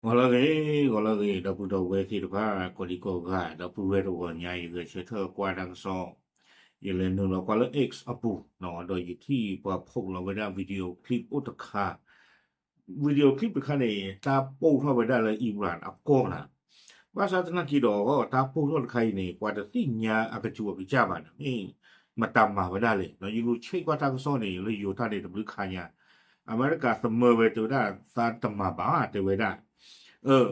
我那个都不懂为题的话，国里国家都不会的话，伢一个学特挂当上，一人弄了挂了 X 啊不，喏，到一天把碰了为了 video clip อุตค่า video clip 的看呢，他播出来了伊朗啊讲啦，ว่าศาสนาคิดว่าตาพูดว่าใครเนี่ยกว่าจะสิ่งเนี้ยอากาศจัวไปจ้าบ้านนี่มาตามมาไว้ได้เลยเราอยู่รู้เชื่อว่าทางโซนนี่เลยอยู่ท่าเดียวกับขายเนี่ยอเมริกาเสมอเวตัวได้ซาตมาบ้าเตไว้ได้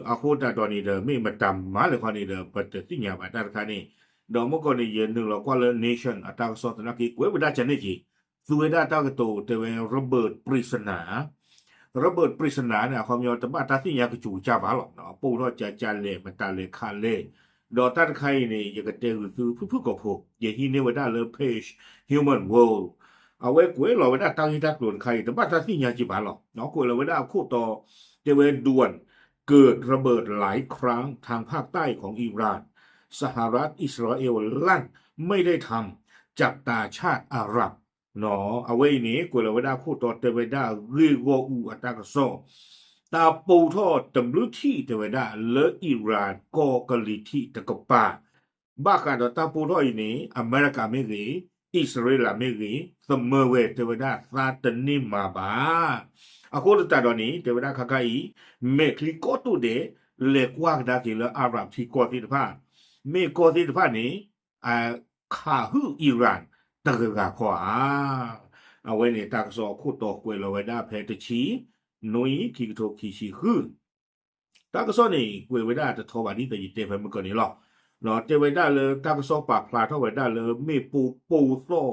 อาคูตาตอนนี้เด้อไม่มาตามมาเลยคนนี้เด้อปัจจุบันเนี่ยมาตาคันนี้ดอกมกนี่ยืนหนึ่งเราก็เลย nation อัตราสอดนักกีฬาเว้ยได้จันนี่จีสุเวดาตากระโตเตเวระเบิดปริศนาระเบิดปริศนาเนี่ยความยาวแต่บ้านตาที่ยากระจูจ้าบ้าหรอกเนาะปูรอดจะจานเล่มันตาเล่คาเล่ดอตันใครนี่อยากจะเจอคือผู้กับพวกอย่าฮีเนวดาเลยเพจ human world เอาไว้กวยเราไว้ได้ตั้งที่ทักด่วนใครแต่บ้านตาที่ยาจีบ้าหรอกเนาะกวยเราไว้ได้คู่ต่อเจเวด่วน เกิดระเบิดหลายครั้งทางภาคใต้ของอิหร่านสหรัฐอิสราเอลลั่นไม่ได้ทำจับตาชาติอาหรับหนอเอาไว้นี้กวยเราไว้ได้คู่ต่อเตเวดาริโกอูอัตากโซตาปูทอดตำลุที่เตเวดาเลอิหร่านกอกะลิที่ตะกปาบ้าการตาปูทอดนี้อเมริกาไม่รีอิสราเอลไม่รีเสมอเวเตเวดาซาตานิมาบาအခုတတတော်နေတေဝဒခခိုင်မေခလီကိုတုတဲ့လေကွာဒါကီလအာရဗ်ဖီကိုတီတဖာမေကိုတီတဖာနေအာခါဟုအီရန်တကကခွာအဝဲနေတက်စောခုတော့ကွယ်လဝဒဖဲတချီနွီခီတိုခီရှိဟုတက်စောနေကွယ်ဝဒတထောပါဒီတေတေဖဲမကနေလောနော်တေဝဒလေတက်စောပါဖလာထောဝဒလေမေပူပူသော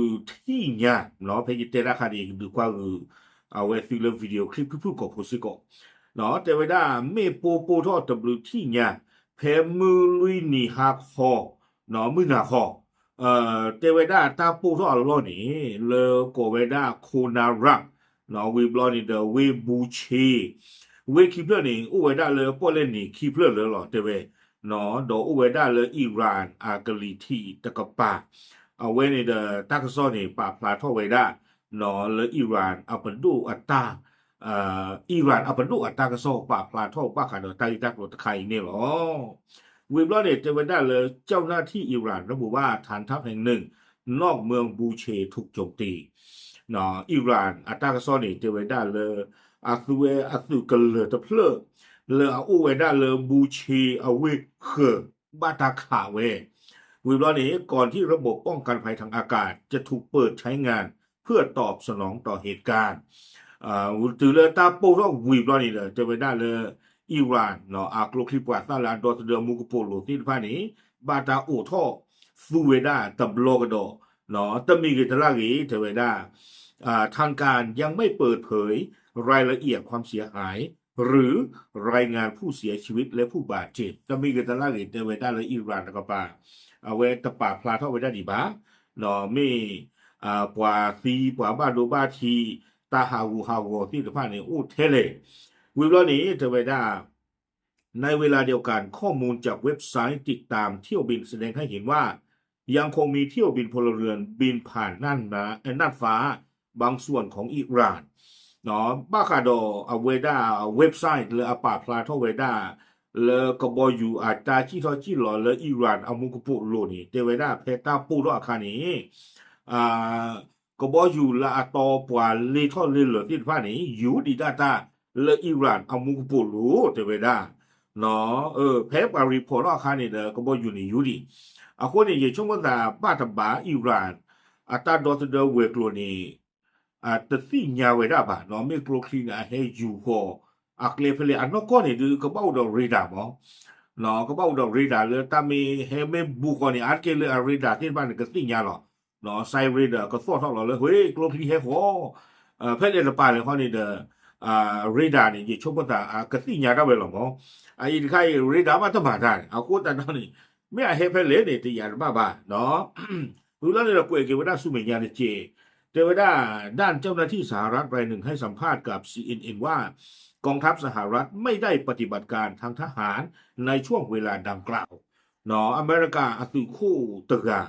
W ที่เนี่ยเนาะเพจเตระคาดีดูกว่าเอาไว้ฟิลเลอร์วิดีโอคลิปผู้กอบผู้สิกเนาะแต่ว่าไม่โปทอ W ที่เนี่ยเพมือลุยนี่ฮักคอเนาะมือหนาคอแต่ว่าตาโปทออะไรนี่เลก็ว่าโคนารักเนาะวีบลอนี่เดอวีบูชีวีคิปเลอร์นี่อุเวดาเลยป้อเล่นนี่คิปเลอร์เลยหรอแต่ว่าเนาะดออุเวดาเลยอิหร่านอากาลิที่ตะกปาเอาไว้ในเดอตักซอนี่ปาพลาทอไว้ได้เนาะแล้วอิหร่านเอาปดูอัตตาอิหร่านเอาปดูอัตตากระโซปาพลาทอปาขาดตาอิตักรถไข่เนี่ยหรอวิบลอเดตจะไว้ได้เลยเจ้าหน้าที่อิหร่านระบุว่าฐานทัพแห่งหนึ่งนอกเมืองบูเชถูกโจมตีเนาะอิหร่านอัตตากระโซนี่จะไว้ได้เลยอาซูกันเลยตะเพลเลยเอาไว้ได้เลยบูเชเอาไว้เขบาตาขาเววิบลอนี้ก่อนที่ระบบป้องกันภัยทางอากาศจะถูกเปิดใช้งานเพื่อตอบสนองต่อเหตุการณ์ตือเลยตาโปรวีบลอนี่เลยจะไปได้เลยอิหร่านเนาะอากโลคลิปวาซาลาดอตเดมุกโปโลที่ผ่านนี้บาตาโอท่อซูเวดาตับโลกดอเนาะตมีกิตลากีเทเวดาทางการยังไม่เปิดเผยรายละเอียดความเสียหายหรือรายงานผู้เสียชีวิตและผู้บาดเจ็บตมีกิตลากีเทเวดาเลยอิหร่านก็ป่าเอาไว้ตะป่าพลาท่อไว้ได้ดีบ้าเนาะไม่ปว่าซีปว่าบ้านโดบ้าทีตาฮาวที่สะพานเนี่ยอู้เทเลวิบลอนี้เทเวดาในเวลาเดียวกันข้อมูลจากเว็บไซต์ติดตามเที่ยวบินแสดงให้เห็นว่ายังคงมีเที่ยวบินพลเรือนบินผ่านน่านฟ้าบางส่วนของอิหร่านเนาะบ้าคาโดเวดาเว็บไซต์เลอปาพลาทเวดาเลกบอยู่อาตาที่ทอที่หล่อเลอิหร่านเอามุกปุโลนี่เทเวดาเพตาปูโรอาคานี้ก็บอกอยู่ละต่อปว่าเลทอเลเหลือที่ผ่านนี้อยู่ดีดาตาเลอิหร่านเอามุกปุโลเทเวดาเนาะเพปอารีพอร์ตอาคารนี่เด้อก็บอกอยู่นี่อยู่ดีคนนี้ยังช่วงว่าบ้าตบาอิหร่านตาดอตเดเวกโลนี่ตัดสินยาเวดาบะเนาะไม่กลัวคลีนให้อยู่ก็เคลเพลอันนั้นก็เนี่ยดูก็บอกดอกเรดาร์มั้งเนาะก็บอกดอกเรดาร์เลยแต่มีเฮเมบุกนี่เคเลยเรดาร์ที่บ้านก็สินยาหรอเนาะไซเรดาร์ก็สอดท่อเลยเฮ้ยกลัวคลีให้หัวเพลเลยป่าเลยเขานี่เด้อเรดาร์นี่ยิ่งช่วงว่าก็สินยาได้เวลามั้งอีกใครเรดาร์มาต้องมาได้กูแต่ตอนนี้ไม่เฮเพลเนี่ยที่ยาบ้าเนาะรู้แล้วเนี่ยเราคุยกันว่าได้สุเมญาเนี่ยเจเทวดาด้านเจ้าหน้าที่สหรัฐรายหนึ่งให้สัมภาษณ์กับ CNN ว่ากองทัพสหรัฐไม่ได้ปฏิบัติการทางทหารในช่วงเวลาดังกล่าวเนาะอเมริกาอตุคู่ตะกา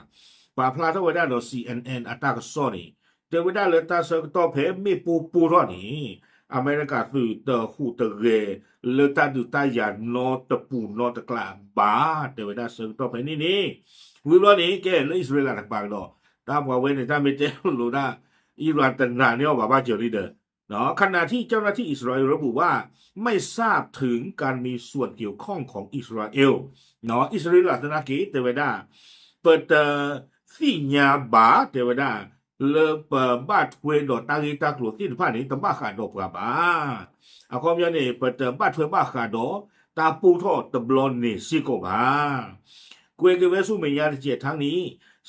ปาพลาทวดาโด CNN อัตากซอนี่เทวดาเลตาเซกตอเพมีปูรอนี่ อเมริกาสื่อเตอหูเตอเรเลตาดูตายานอตะปูนอตะกลาบาเตเวดาเซิงต่อไปนี่วิบลอนี้แกเลยอิสราเอลตักบางดอตามว่าเว้นถ้าไม่เจอรู้นะอิหร่านตันนาเนี่ยว่าบ้าเจอรีเดอร์เนาะขณะที่เจ้าหน้าที่อิสราเอลระบุว่าไม่ทราบถึงการมีส่วนเกี่ยวข้องของอิสราเอลเนาะอิสราเอลตันนาเกเตเวดาเปิดสิ่งยาบาเตเวดาเลเปบาทเวดอตาริตากลุที่ผ่านนี้ตบ้าขาดอกกว่าบ้าอาคอมยานี่เปิดบาทเวบ้าขาดอตาปูทอตบลอนนี่ซิโกบ้าเกวเกเวสุเมียาเจทั้งนี้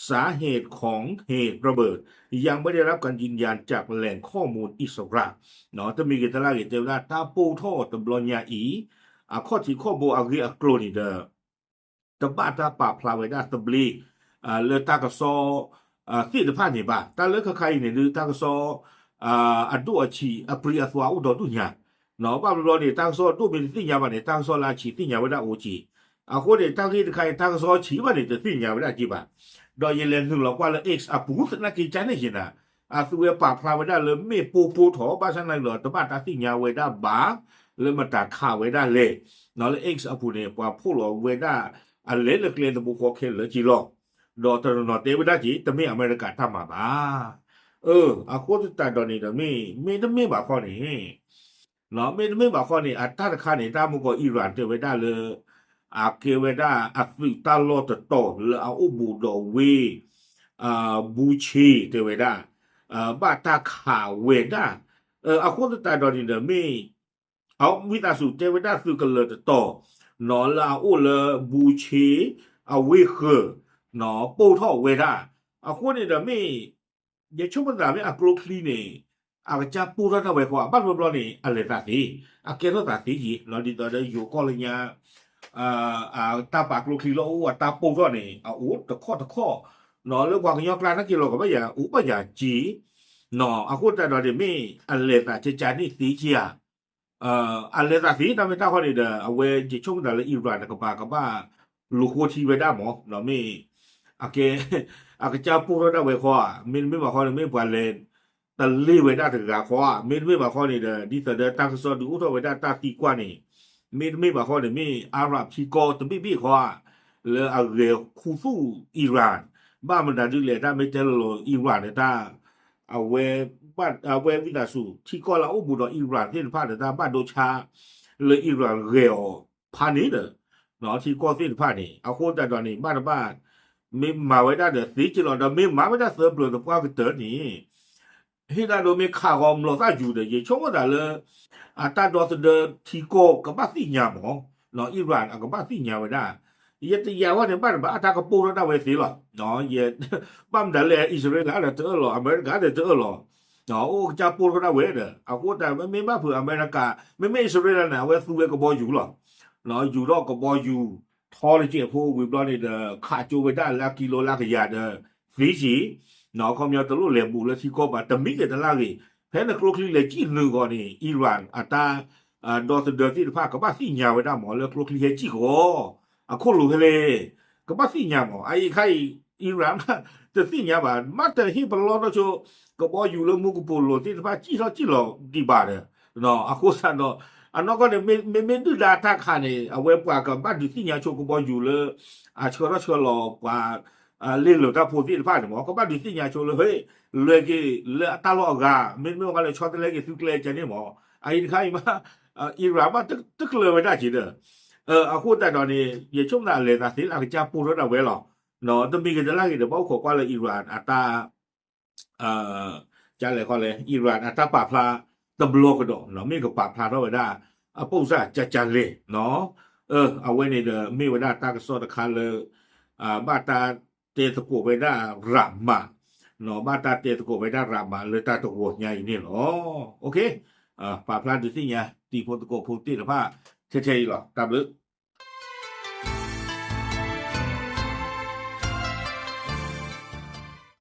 สาเหตุของเหตุระเบิดยังไม่ได้รับการยืนยันจากแหล่งข้อมูลอิสระเนาะจะมีกิจลากิจเจวดาตาปูทอตบลอนยาอีข้อที่ข้อโบอากีอักโรนิเดอร์ตบ้าตาป่าพลาเวดาตบลีเลตากซอที่จะผ่านนี่บ้าตาเลือกใครเนี่ยหรือตากซออัดดูอาชีอปริยสวาอุดดุญญาเนาะบ้าเราเนี่ยตากซอดูเป็นสิ่งยาบ้านเนี่ยตากซอลาชีสิ่งยาเวดาโอจีคนเนี่ยตากที่ใครตากซอชีบ้านเนี่ยจะสิ่งยาเวดาจีบ้าโดยเรียนถึงเราว่าเลย X ปูสนักกิจใจนี่สินะตัวป่าพลาเวดาเลยไม่ปูถอบ้านฉันเลยเหรอแต่บ้านตาสิ่งยาเวดาบ้าเลยมาตาข่าวเวดาเลยเนาะเลย X ปูเนี่ยว่าพูดเราเวดาอะไรเล็กๆตัวบุคคลเลยจีหรอกดอตรนอเตวิดาจีแต่ไม่อเมริกาทำมาบ้าโคตรตาดอนี่แต่ไม่บ้าข้อนี้เนาะไม่บ้าข้อนี้ถ้าข้าเนี่ยตามมุกอิหร่านเทวดาเลยเกวดาฟิตาโลตโตเลยอุบูโดวีบูชีเทวดาบ้าตาข่าวเวดาโคตรตาดอนี่แต่ไม่วิตาสุเทวดาสุกันเลยโตนอลาอุเลบูชีวิเคเนาะปูท่อเวดาคนนี้เดี๋ยวไม่ยังช่วงปัจจุบันกรุคลีเนี่ยจะปูท่อเวกว่าบ้านเราเนี่ยอะไรต่างๆเกณฑ์ต่างๆจีเราดีต่อได้อยู่ก็เลยเนี่ยตาปากกรุคลีเราตาปูท่อเนี่ยตะข้อเนาะแล้วกว่ากันยกลานักกิโลก็ไม่อย่างไม่อย่างจีเนาะคนแต่เราเนี่ยไม่อะไรต่างๆจะนี่สีเจียอะไรต่างๆทำให้ตาคนนี้เดี๋ยวเอาไว้จะช่วงแต่ละอิหร่านกับบ้าลูกทีเวดาหมอเนาะไม่จะพูดได้เวข้อไม่มาข้อนี้ไม่บาเลนแต่ลีเวดาถึงกับข้อไม่มาข้อนี้เด้อดิสเดอร์ตั้งสอดูอุทเวดาตาตีกว่านี่ไม่มาข้อนี้ไม่อาหรับที่ก่อตัวไม่ข้อเลยเรื่องคู่สู้อิหร่านบ้านมันได้ดูเลยถ้าไม่เจอเลยอิหร่านเนี่ยถ้าเอาเวบ้านเอาเววินาสูที่ก่อเราอุบุดอิหร่านที่ผ่านแต่บ้านโดชาเลยอิหร่านเรียวพานี้เด้อเนาะที่ก่อที่ผ่านนี่คนแต่ตอนนี้บ้านไม่มาไว้ได้เดี๋ยวสีจิโร่เดี๋ยวไม่มาไว้ได้เสือเปลือกตัวก็เตือนนี่ที่ได้เราไม่ข่าวของเราได้อยู่เดี๋ยวยังช่วงนั้นเลยตาดอสเดอที่โก้กับบ้านสิ่งยามของเนาะอิหร่านกับบ้านสิ่งยามไว้ได้ยังจะยาวว่าในบ้านตากระปูแล้วได้ไว้สิหรอเนาะยังบ้านแต่เลยอิสราเอลแล้วเจอหรออเมริกาเจอหรอเนาะจะปูก็ได้ไว้เด้อคนแต่ไม่มาเผื่ออเมริกาไม่อิสราเอลนะไว้สู้กับบ่อยู่หรอเนาะอยู่รอกกับบ่อยู่ทอเลยเจ้าผู้วิบลอนี่เด้อขาจูไปได้ลักกิโลลักยาเด้อฟรีจีเนาะเขามีตัวลูกเหลี่ยมบุแล้วที่ก็มาแต่มิเกตลากีแพ้นักลูกลีเลยจีนนึงก่อนนี่อิหร่านตาดอสเดอร์ที่ภาคกับบ้าสิ่งยาวไว้ได้หมอแล้วลูกลีเฮจีก็คนรู้เลยกับบ้าสิ่งยาวหมอใครอิหร่านแต่สิ่งยาวบ้านมาแต่ฮิบลอนะโชก็บอกอยู่แล้วมุกปูโลที่ภาคจีเราดีบาร์เนาะคนสันเนาะนอกก็เนี่ยไม่ดูดาท่าขาเนี่ยเอาไว้กว่ากับบ้านดูที่ยาโชกบออยู่เลยเชื่อหลอกกว่าเรื่องเหล่าถ้าพูดที่ผ่านหมอก็บ้านดูที่ยาโชเลยเฮ้ยเลยกี่เลยตลอดกาไม่ว่ากันเลยชอบเลยกี่ทุกเลยจะเนี่ยหมอใครมาอิหร่านมาตึกเลยไม่ได้จีเด้อพูดแต่ตอนนี้อย่าช่วงนั้นเลยนะสิอาจจะพูดแล้วเอาไว้หรอเนาะต้องมีกันจะเล่าอีกเดี๋ยวบอกขอว่าเลยอิหร่านตาจะอะไรก็เลยอิหร่านตาป่าพลาตบโลกดอกเนาะไม่กับป่าพลาเราไว้ได้ปุ๊บซะจะเลยเนาะเอาไว้ในเดอไม่ไว้ได้ตากระสอตะคาเลยบ้าตาเตตะโกไว้ได้รามาเนาะบ้าตาเตตะโกไว้ได้รามาเลยตาตะโกใหญ่นี่หรอโอเคป่าพลาดูสิเนี่ยตีโพตะโกพูดตีหรือผ้าเฉยๆหรอตามลึก